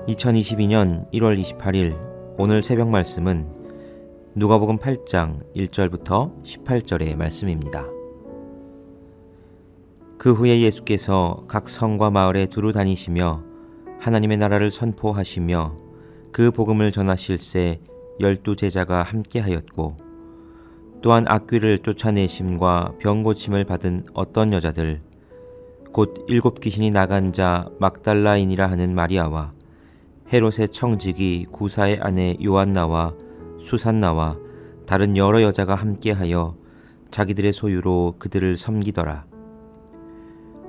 2022년 1월 28일 오늘 새벽 말씀은 누가복음 8장 1절부터 18절의 말씀입니다. 그 후에 예수께서 각 성과 마을에 두루 다니시며 하나님의 나라를 선포하시며 그 복음을 전하실새 12 제자가 함께하였고 또한 악귀를 쫓아내심과 병 고침을 받은 어떤 여자들 곧 7 귀신이 나간 자 막달라인이라 하는 마리아와 헤롯의 청지기 구사의 아내 요한나와 수산나와 다른 여러 여자가 함께하여 자기들의 소유로 그들을 섬기더라.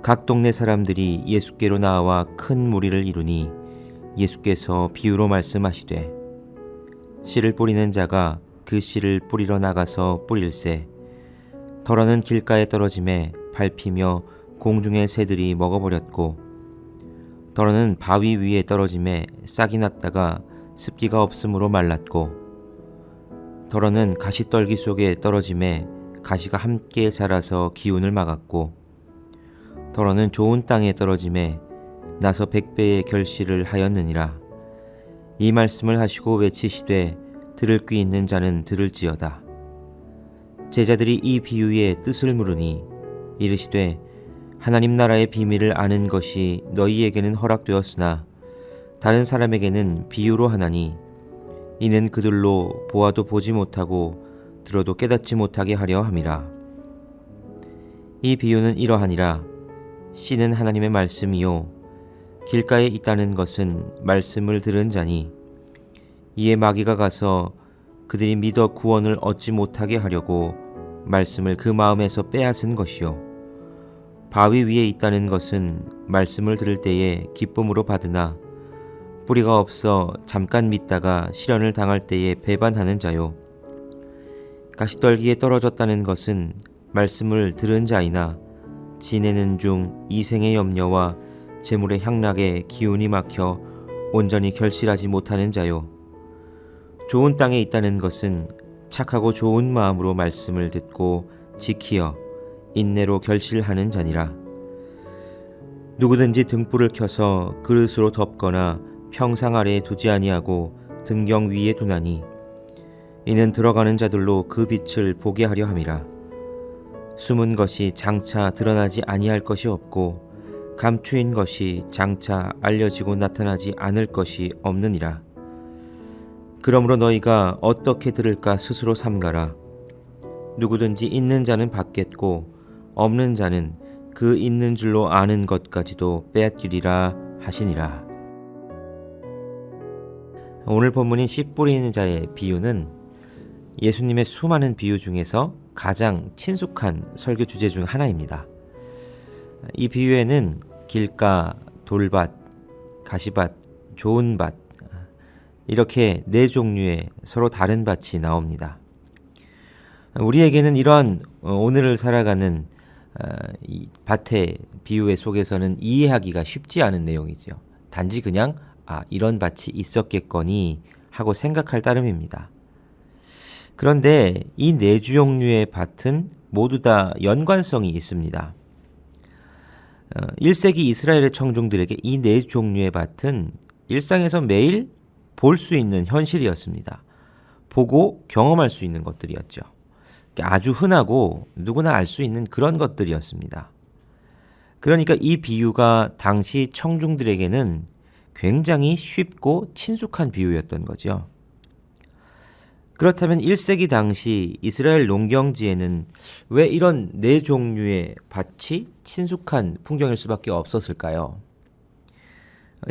각 동네 사람들이 예수께로 나와 큰 무리를 이루니 예수께서 비유로 말씀하시되 씨를 뿌리는 자가 그 씨를 뿌리러 나가서 뿌릴새 덜어는 길가에 떨어짐에 밟히며 공중의 새들이 먹어버렸고 덜어는 바위 위에 떨어짐에 싹이 났다가 습기가 없으므로 말랐고 덜어는 가시떨기 속에 떨어짐에 가시가 함께 자라서 기운을 막았고 덜어는 좋은 땅에 떨어짐에 나서 100배의 결실을 하였느니라. 이 말씀을 하시고 외치시되 들을 귀 있는 자는 들을지어다. 제자들이 이 비유의 뜻을 물으니 이르시되 하나님 나라의 비밀을 아는 것이 너희에게는 허락되었으나 다른 사람에게는 비유로 하나니 이는 그들로 보아도 보지 못하고 들어도 깨닫지 못하게 하려 함이라. 이 비유는 이러하니라. 씨는 하나님의 말씀이요 길가에 있다는 것은 말씀을 들은 자니 이에 마귀가 가서 그들이 믿어 구원을 얻지 못하게 하려고 말씀을 그 마음에서 빼앗은 것이요 바위 위에 있다는 것은 말씀을 들을 때에 기쁨으로 받으나 뿌리가 없어 잠깐 믿다가 시련을 당할 때에 배반하는 자요 가시떨기에 떨어졌다는 것은 말씀을 들은 자이나 지내는 중 이생의 염려와 재물의 향락에 기운이 막혀 온전히 결실하지 못하는 자요 좋은 땅에 있다는 것은 착하고 좋은 마음으로 말씀을 듣고 지키어 인내로 결실하는 자니라. 누구든지 등불을 켜서 그릇으로 덮거나 평상 아래에 두지 아니하고 등경 위에 두나니 이는 들어가는 자들로 그 빛을 보게 하려 함이라. 숨은 것이 장차 드러나지 아니할 것이 없고 감추인 것이 장차 알려지고 나타나지 않을 것이 없느니라. 그러므로 너희가 어떻게 들을까 스스로 삼가라. 누구든지 있는 자는 받겠고 없는 자는 그 있는 줄로 아는 것까지도 빼앗기리라 하시니라. 오늘 본문인 씨 뿌리는 자의 비유는 예수님의 수많은 비유 중에서 가장 친숙한 설교 주제 중 하나입니다. 이 비유에는 길가, 돌밭, 가시밭, 좋은 밭 이렇게 4종류의 서로 다른 밭이 나옵니다. 우리에게는 이러한 오늘을 살아가는 이 밭의 비유의 속에서는 이해하기가 쉽지 않은 내용이죠. 단지 그냥 이런 밭이 있었겠거니 하고 생각할 따름입니다. 그런데 이 4종류의 밭은 모두 다 연관성이 있습니다. 1세기 이스라엘의 청중들에게 이 4종류의 밭은 일상에서 매일 볼 수 있는 현실이었습니다. 보고 경험할 수 있는 것들이었죠. 아주 흔하고 누구나 알 수 있는 그런 것들이었습니다. 그러니까 이 비유가 당시 청중들에게는 굉장히 쉽고 친숙한 비유였던 거죠. 그렇다면 1세기 당시 이스라엘 농경지에는 왜 이런 4종류의 밭이 친숙한 풍경일 수밖에 없었을까요?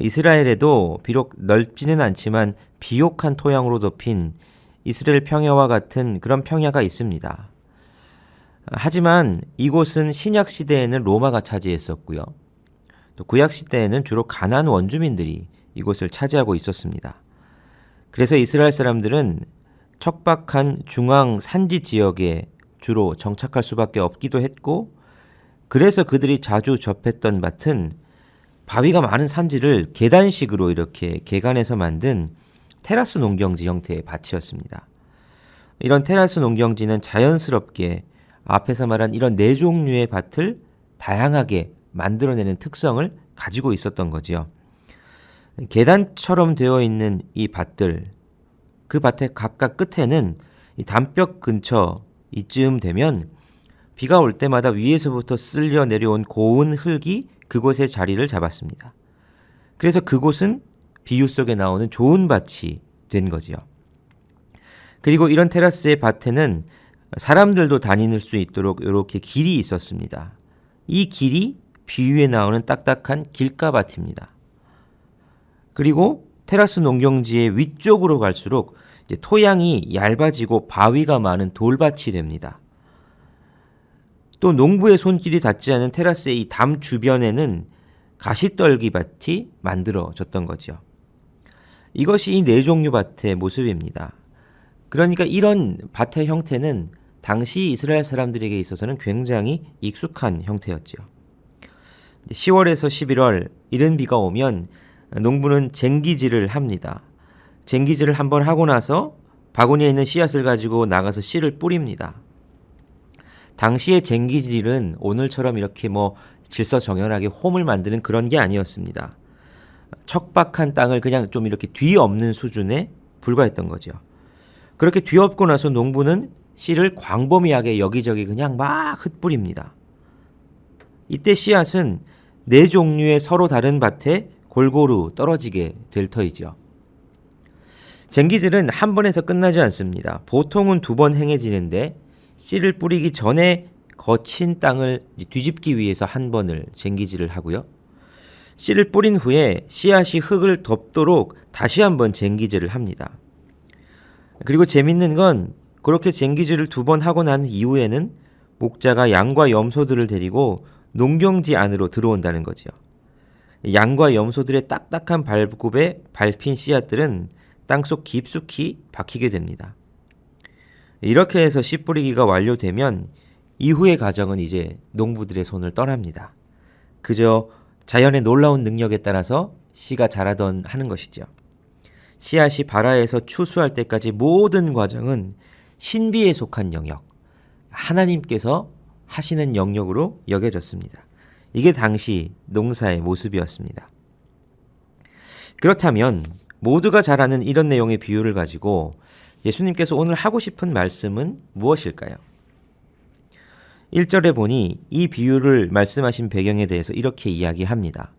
이스라엘에도 비록 넓지는 않지만 비옥한 토양으로 덮인 이스라엘 평야와 같은 그런 평야가 있습니다. 하지만 이곳은 신약 시대에는 로마가 차지했었고요. 또 구약 시대에는 주로 가나안 원주민들이 이곳을 차지하고 있었습니다. 그래서 이스라엘 사람들은 척박한 중앙 산지 지역에 주로 정착할 수밖에 없기도 했고 그래서 그들이 자주 접했던 밭은 바위가 많은 산지를 계단식으로 이렇게 개간해서 만든 테라스 농경지 형태의 밭이었습니다. 이런 테라스 농경지는 자연스럽게 앞에서 말한 이런 4종류의 밭을 다양하게 만들어내는 특성을 가지고 있었던 거지요. 계단처럼 되어 있는 이 밭들, 그 밭의 각각 끝에는 이 담벼 근처 이쯤 되면 비가 올 때마다 위에서부터 쓸려 내려온 고운 흙이 그곳에 자리를 잡았습니다. 그래서 그곳은 비유 속에 나오는 좋은 밭이 된 거지요. 그리고 이런 테라스의 밭에는 사람들도 다닐 수 있도록 이렇게 길이 있었습니다. 이 길이 비유에 나오는 딱딱한 길가밭입니다. 그리고 테라스 농경지의 위쪽으로 갈수록 이제 토양이 얇아지고 바위가 많은 돌밭이 됩니다. 또 농부의 손길이 닿지 않은 테라스의 이 담 주변에는 가시떨기밭이 만들어졌던 거죠. 이것이 이 네 종류 밭의 모습입니다. 그러니까 이런 밭의 형태는 당시 이스라엘 사람들에게 있어서는 굉장히 익숙한 형태였죠. 10월에서 11월 이른 비가 오면 농부는 쟁기질을 합니다. 쟁기질을 한번 하고 나서 바구니에 있는 씨앗을 가지고 나가서 씨를 뿌립니다. 당시의 쟁기질은 오늘처럼 이렇게 질서정연하게 홈을 만드는 그런 게 아니었습니다. 척박한 땅을 그냥 좀 이렇게 뒤엎는 수준에 불과했던 거죠. 그렇게 뒤엎고 나서 농부는 씨를 광범위하게 여기저기 그냥 막 흩뿌립니다. 이때 씨앗은 네 종류의 서로 다른 밭에 골고루 떨어지게 될 터이죠. 쟁기질은 한 번에서 끝나지 않습니다. 보통은 2번 행해지는데 씨를 뿌리기 전에 거친 땅을 뒤집기 위해서 한 번을 쟁기질을 하고요. 씨를 뿌린 후에 씨앗이 흙을 덮도록 다시 한번 쟁기질을 합니다. 그리고 재밌는 건 그렇게 쟁기질을 2번 하고 난 이후에는 목자가 양과 염소들을 데리고 농경지 안으로 들어온다는 거죠. 양과 염소들의 딱딱한 발굽에 밟힌 씨앗들은 땅속 깊숙이 박히게 됩니다. 이렇게 해서 씨 뿌리기가 완료되면 이후의 과정은 이제 농부들의 손을 떠납니다. 그저 자연의 놀라운 능력에 따라서 씨가 자라던 하는 것이죠. 씨앗이 발아에서 추수할 때까지 모든 과정은 신비에 속한 영역, 하나님께서 하시는 영역으로 여겨졌습니다. 이게 당시 농사의 모습이었습니다. 그렇다면 모두가 잘 아는 이런 내용의 비유를 가지고 예수님께서 오늘 하고 싶은 말씀은 무엇일까요? 1절에 보니 이 비유를 말씀하신 배경에 대해서 이렇게 이야기합니다.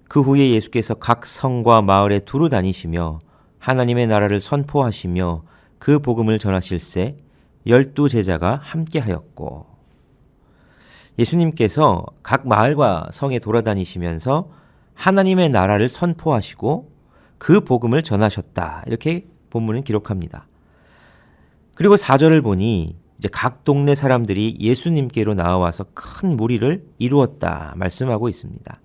그 후에 예수께서 각 성과 마을에 두루 다니시며 하나님의 나라를 선포하시며 그 복음을 전하실새 12 제자가 함께하였고, 예수님께서 각 마을과 성에 돌아다니시면서 하나님의 나라를 선포하시고 그 복음을 전하셨다. 이렇게 본문은 기록합니다. 그리고 4절을 보니 이제 각 동네 사람들이 예수님께로 나와서 큰 무리를 이루었다 말씀하고 있습니다.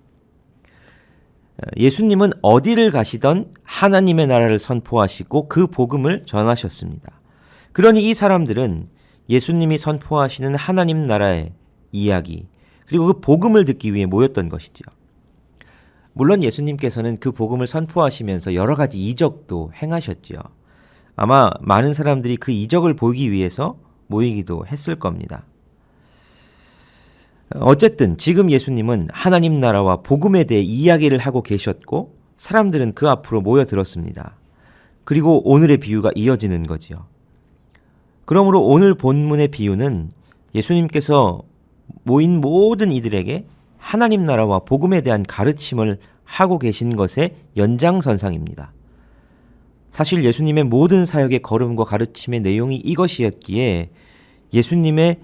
예수님은 어디를 가시던 하나님의 나라를 선포하시고 그 복음을 전하셨습니다. 그러니 이 사람들은 예수님이 선포하시는 하나님 나라의 이야기, 그리고 그 복음을 듣기 위해 모였던 것이죠. 물론 예수님께서는 그 복음을 선포하시면서 여러 가지 이적도 행하셨죠. 아마 많은 사람들이 그 이적을 보기 위해서 모이기도 했을 겁니다. 어쨌든 지금 예수님은 하나님 나라와 복음에 대해 이야기를 하고 계셨고 사람들은 그 앞으로 모여들었습니다. 그리고 오늘의 비유가 이어지는 거지요. 그러므로 오늘 본문의 비유는 예수님께서 모인 모든 이들에게 하나님 나라와 복음에 대한 가르침을 하고 계신 것의 연장선상입니다. 사실 예수님의 모든 사역의 걸음과 가르침의 내용이 이것이었기에 예수님의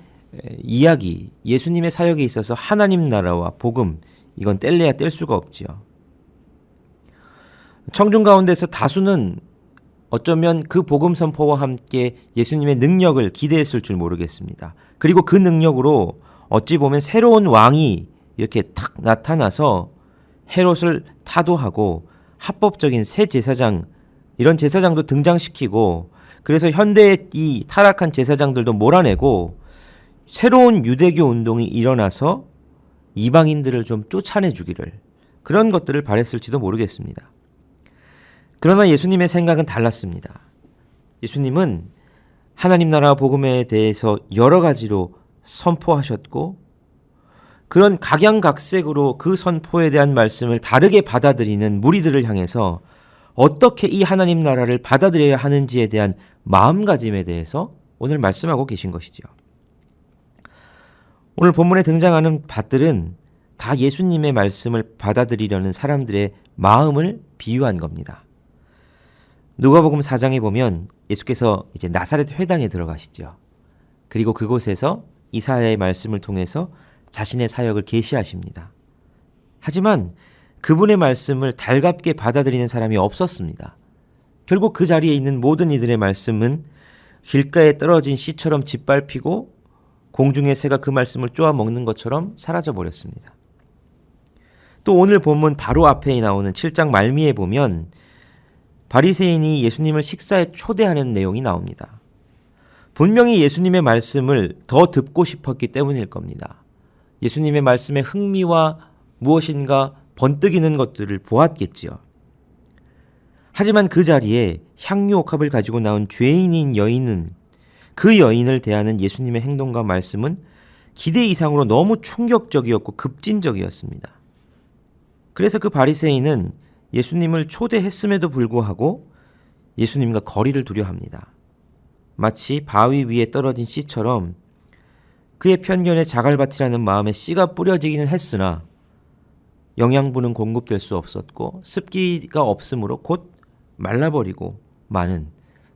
이야기, 예수님의 사역에 있어서 하나님 나라와 복음, 이건 뗄래야 뗄 수가 없지요. 청중 가운데서 다수는 어쩌면 그 복음 선포와 함께 예수님의 능력을 기대했을 줄 모르겠습니다. 그리고 그 능력으로 어찌 보면 새로운 왕이 이렇게 탁 나타나서 헤롯을 타도하고 합법적인 새 제사장, 이런 제사장도 등장시키고, 그래서 현대의 이 타락한 제사장들도 몰아내고 새로운 유대교 운동이 일어나서 이방인들을 좀 쫓아내주기를, 그런 것들을 바랬을지도 모르겠습니다. 그러나 예수님의 생각은 달랐습니다. 예수님은 하나님 나라 복음에 대해서 여러 가지로 선포하셨고, 그런 각양각색으로 그 선포에 대한 말씀을 다르게 받아들이는 무리들을 향해서 어떻게 이 하나님 나라를 받아들여야 하는지에 대한 마음가짐에 대해서 오늘 말씀하고 계신 것이죠. 오늘 본문에 등장하는 밭들은 다 예수님의 말씀을 받아들이려는 사람들의 마음을 비유한 겁니다. 누가복음 4장에 보면 예수께서 이제 나사렛 회당에 들어가시죠. 그리고 그곳에서 이사야의 말씀을 통해서 자신의 사역을 계시하십니다. 하지만 그분의 말씀을 달갑게 받아들이는 사람이 없었습니다. 결국 그 자리에 있는 모든 이들의 말씀은 길가에 떨어진 씨처럼 짓밟히고 공중의 새가 그 말씀을 쪼아 먹는 것처럼 사라져 버렸습니다. 또 오늘 본문 바로 앞에 나오는 7장 말미에 보면 바리새인이 예수님을 식사에 초대하는 내용이 나옵니다. 분명히 예수님의 말씀을 더 듣고 싶었기 때문일 겁니다. 예수님의 말씀의 흥미와 무엇인가 번뜩이는 것들을 보았겠지요. 하지만 그 자리에 향유 옥합을 가지고 나온 죄인인 여인은 그 여인을 대하는 예수님의 행동과 말씀은 기대 이상으로 너무 충격적이었고 급진적이었습니다. 그래서 그 바리새인은 예수님을 초대했음에도 불구하고 예수님과 거리를 두려 합니다. 마치 바위 위에 떨어진 씨처럼 그의 편견에 자갈밭이라는 마음에 씨가 뿌려지기는 했으나 영양분은 공급될 수 없었고 습기가 없으므로 곧 말라버리고 마는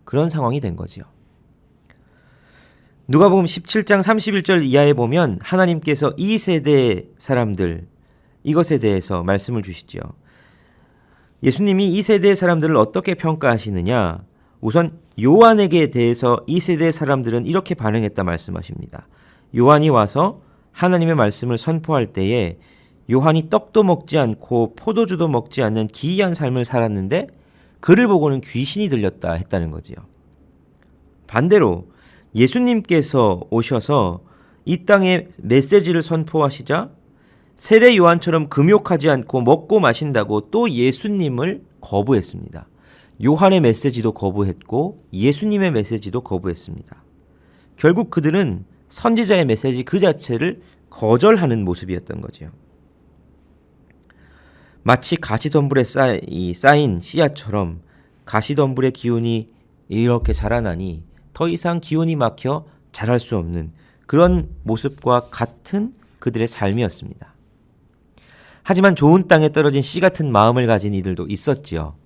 그런 상황이 된 거지요. 누가복음 17장 31절 이하에 보면 하나님께서 이 세대 사람들 이것에 대해서 말씀을 주시지요. 예수님이 이 세대의 사람들을 어떻게 평가하시느냐? 우선 요한에게 대해서 이 세대의 사람들은 이렇게 반응했다 말씀하십니다. 요한이 와서 하나님의 말씀을 선포할 때에 요한이 떡도 먹지 않고 포도주도 먹지 않는 기이한 삶을 살았는데 그를 보고는 귀신이 들렸다 했다는 거지요. 반대로 예수님께서 오셔서 이 땅에 메시지를 선포하시자 세례 요한처럼 금욕하지 않고 먹고 마신다고 또 예수님을 거부했습니다. 요한의 메시지도 거부했고 예수님의 메시지도 거부했습니다. 결국 그들은 선지자의 메시지 그 자체를 거절하는 모습이었던 거죠. 마치 가시덤불에 쌓인 씨앗처럼 가시덤불의 기운이 이렇게 자라나니 더 이상 기운이 막혀 자랄 수 없는 그런 모습과 같은 그들의 삶이었습니다. 하지만 좋은 땅에 떨어진 씨 같은 마음을 가진 이들도 있었지요.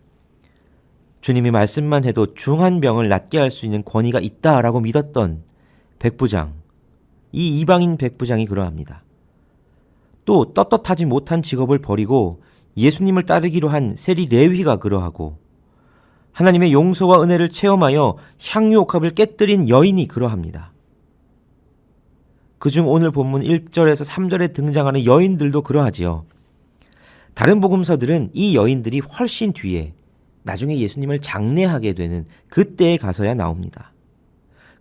주님이 말씀만 해도 중한 병을 낫게 할 수 있는 권위가 있다라고 믿었던 백부장, 이 이방인 백부장이 그러합니다. 또 떳떳하지 못한 직업을 버리고 예수님을 따르기로 한 세리 레위가 그러하고 하나님의 용서와 은혜를 체험하여 향유 옥합을 깨뜨린 여인이 그러합니다. 그중 오늘 본문 1절에서 3절에 등장하는 여인들도 그러하지요. 다른 복음서들은 이 여인들이 훨씬 뒤에 나중에 예수님을 장례하게 되는 그때에 가서야 나옵니다.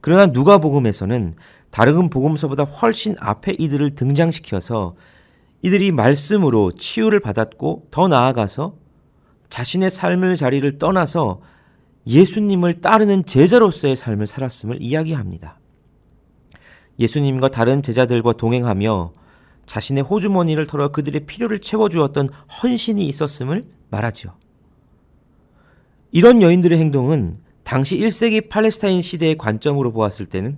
그러나 누가복음에서는 다른 복음서보다 훨씬 앞에 이들을 등장시켜서 이들이 말씀으로 치유를 받았고 더 나아가서 자신의 삶의 자리를 떠나서 예수님을 따르는 제자로서의 삶을 살았음을 이야기합니다. 예수님과 다른 제자들과 동행하며 자신의 호주머니를 털어 그들의 필요를 채워주었던 헌신이 있었음을 말하죠. 이런 여인들의 행동은 당시 1세기 팔레스타인 시대의 관점으로 보았을 때는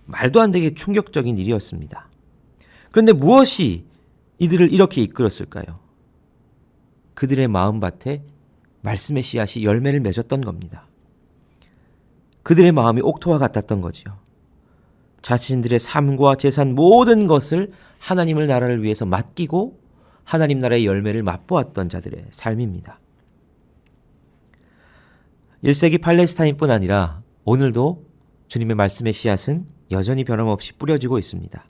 말도 안 되게 충격적인 일이었습니다. 그런데 무엇이 이들을 이렇게 이끌었을까요? 그들의 마음밭에 말씀의 씨앗이 열매를 맺었던 겁니다. 그들의 마음이 옥토와 같았던 거지요. 자신들의 삶과 재산 모든 것을 하나님의 나라를 위해서 맡기고 하나님 나라의 열매를 맛보았던 자들의 삶입니다. 1세기 팔레스타인뿐 아니라 오늘도 주님의 말씀의 씨앗은 여전히 변함없이 뿌려지고 있습니다.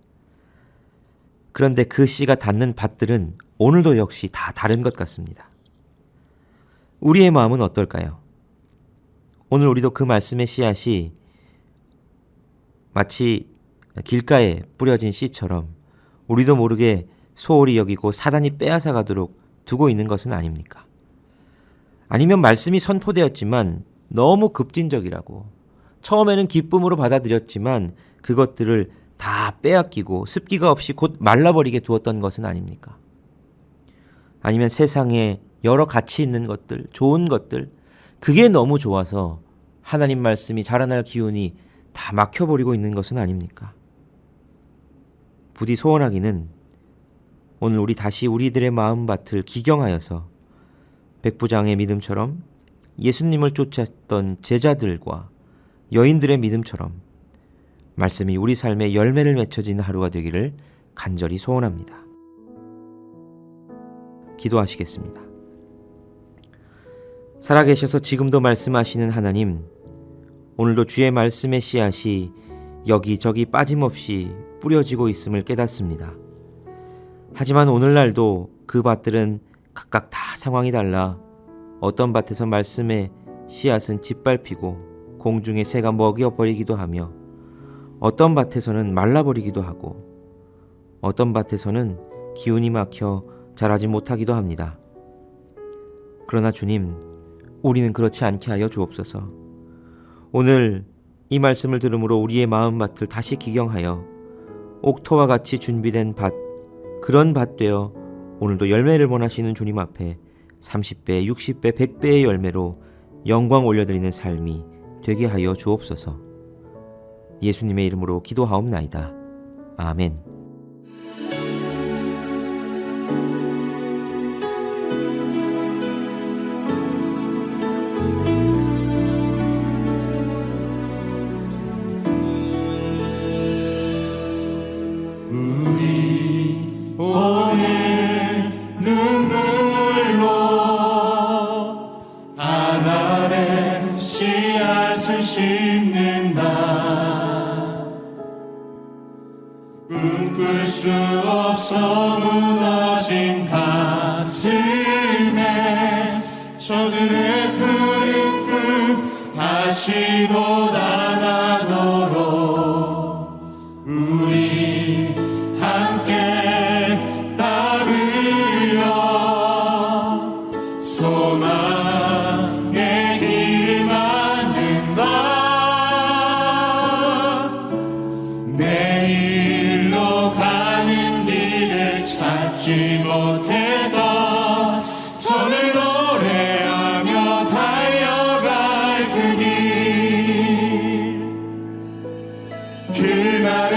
그런데 그 씨가 닿는 밭들은 오늘도 역시 다 다른 것 같습니다. 우리의 마음은 어떨까요? 오늘 우리도 그 말씀의 씨앗이 마치 길가에 뿌려진 씨처럼 우리도 모르게 소홀히 여기고 사단이 빼앗아 가도록 두고 있는 것은 아닙니까? 아니면 말씀이 선포되었지만 너무 급진적이라고 처음에는 기쁨으로 받아들였지만 그것들을 다 빼앗기고 습기가 없이 곧 말라버리게 두었던 것은 아닙니까? 아니면 세상에 여러 가치 있는 것들, 좋은 것들, 그게 너무 좋아서 하나님 말씀이 자라날 기운이 다 막혀버리고 있는 것은 아닙니까? 부디 소원하기는 오늘 우리 다시 우리들의 마음밭을 기경하여서 백부장의 믿음처럼 예수님을 쫓았던 제자들과 여인들의 믿음처럼 말씀이 우리 삶에 열매를 맺혀지는 하루가 되기를 간절히 소원합니다. 기도하시겠습니다. 살아계셔서 지금도 말씀하시는 하나님, 오늘도 주의 말씀의 씨앗이 여기저기 빠짐없이 뿌려지고 있음을 깨닫습니다. 하지만 오늘날도 그 밭들은 각각 다 상황이 달라 어떤 밭에서 말씀의 씨앗은 짓밟히고 공중의 새가 먹여버리기도 하며 어떤 밭에서는 말라버리기도 하고 어떤 밭에서는 기운이 막혀 자라지 못하기도 합니다. 그러나 주님, 우리는 그렇지 않게 하여 주옵소서. 오늘 이 말씀을 들음으로 우리의 마음밭을 다시 기경하여 옥토와 같이 준비된 밭, 그런 밭 되어 오늘도 열매를 원하시는 주님 앞에 30배, 60배, 100배의 열매로 영광 올려드리는 삶이 되게 하여 주옵소서. 예수님의 이름으로 기도하옵나이다. 아멘. 우리 오늘 눈물로 하늘에 씨앗을 심는다. 꿈꿀 수 없어 무너진 가슴에 저들의 푸른 꿈 다시 돋아나도록 우리 함께 땀 흘려 소망의 길을 만든다. 내일로 가는 길을 찾지 못해도 저를 노래하며 달려갈 그 길, 그날에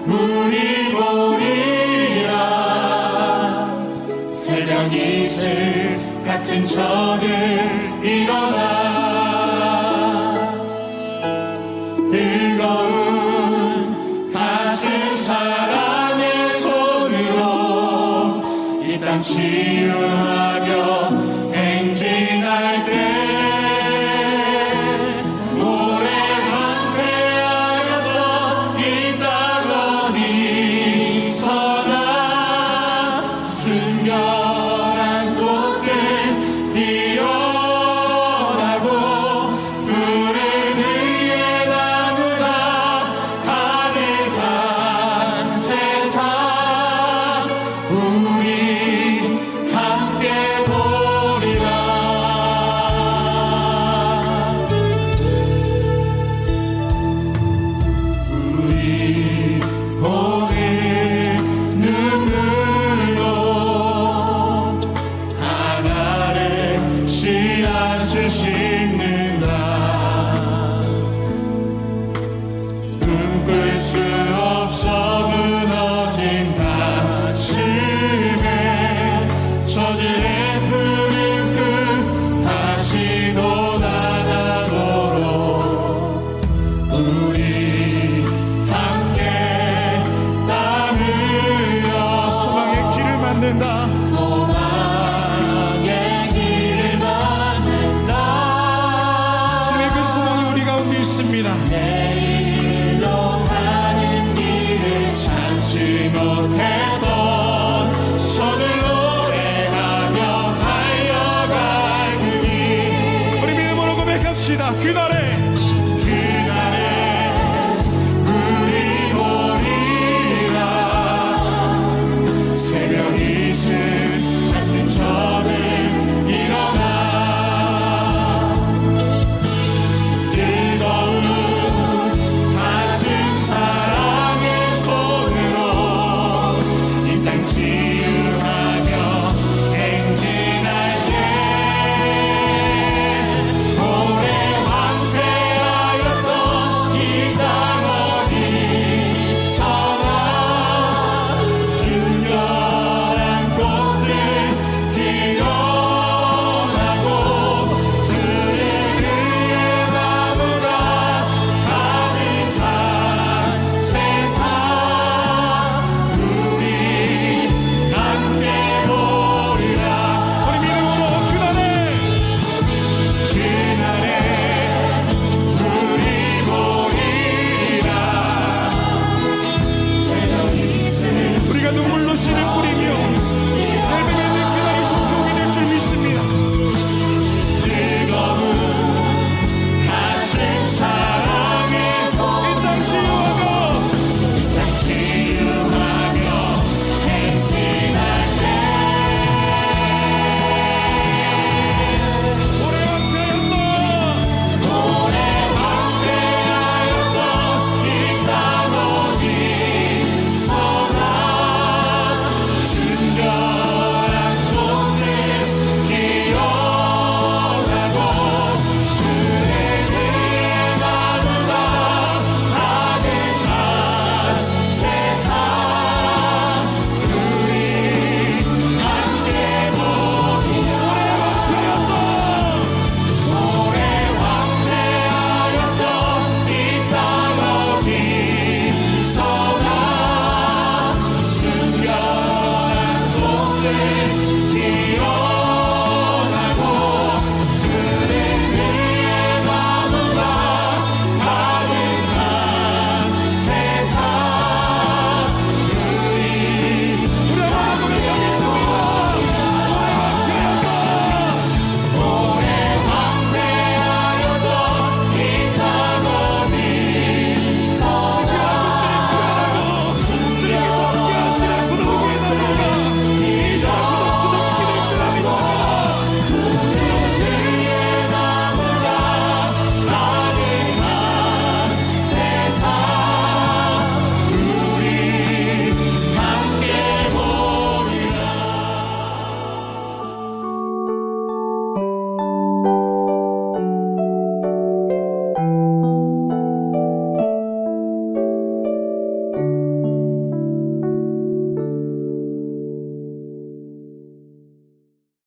우리 보리라. 새벽 이슬 같은 저들 일어나 뜨거운 가슴 사랑의 손으로 이 땅 치유하며 행진할 때 오래만 패하였던 이 땅 어디서나 순결한 꽃들 피어나고 푸른 의의 나무가 가득한 세상 우리 함께 보리라. 우리 오늘 눈물로 하늘에 씨앗을 심는다. 꿈꿀 수 없어 무너진 가슴에 저들의 푸른 꿈 다시 돋아나도록 우리 함께 땀 흘려 소망의 길을 만든다. 소망의 길을 만든다. 주님의 그 소망이 우리 가운데 있습니다. 내일로 가는 길을 찾지 못했던 저들 노래하며 달려갈 그 길, 우리 믿음으로 고백합시다. 그날에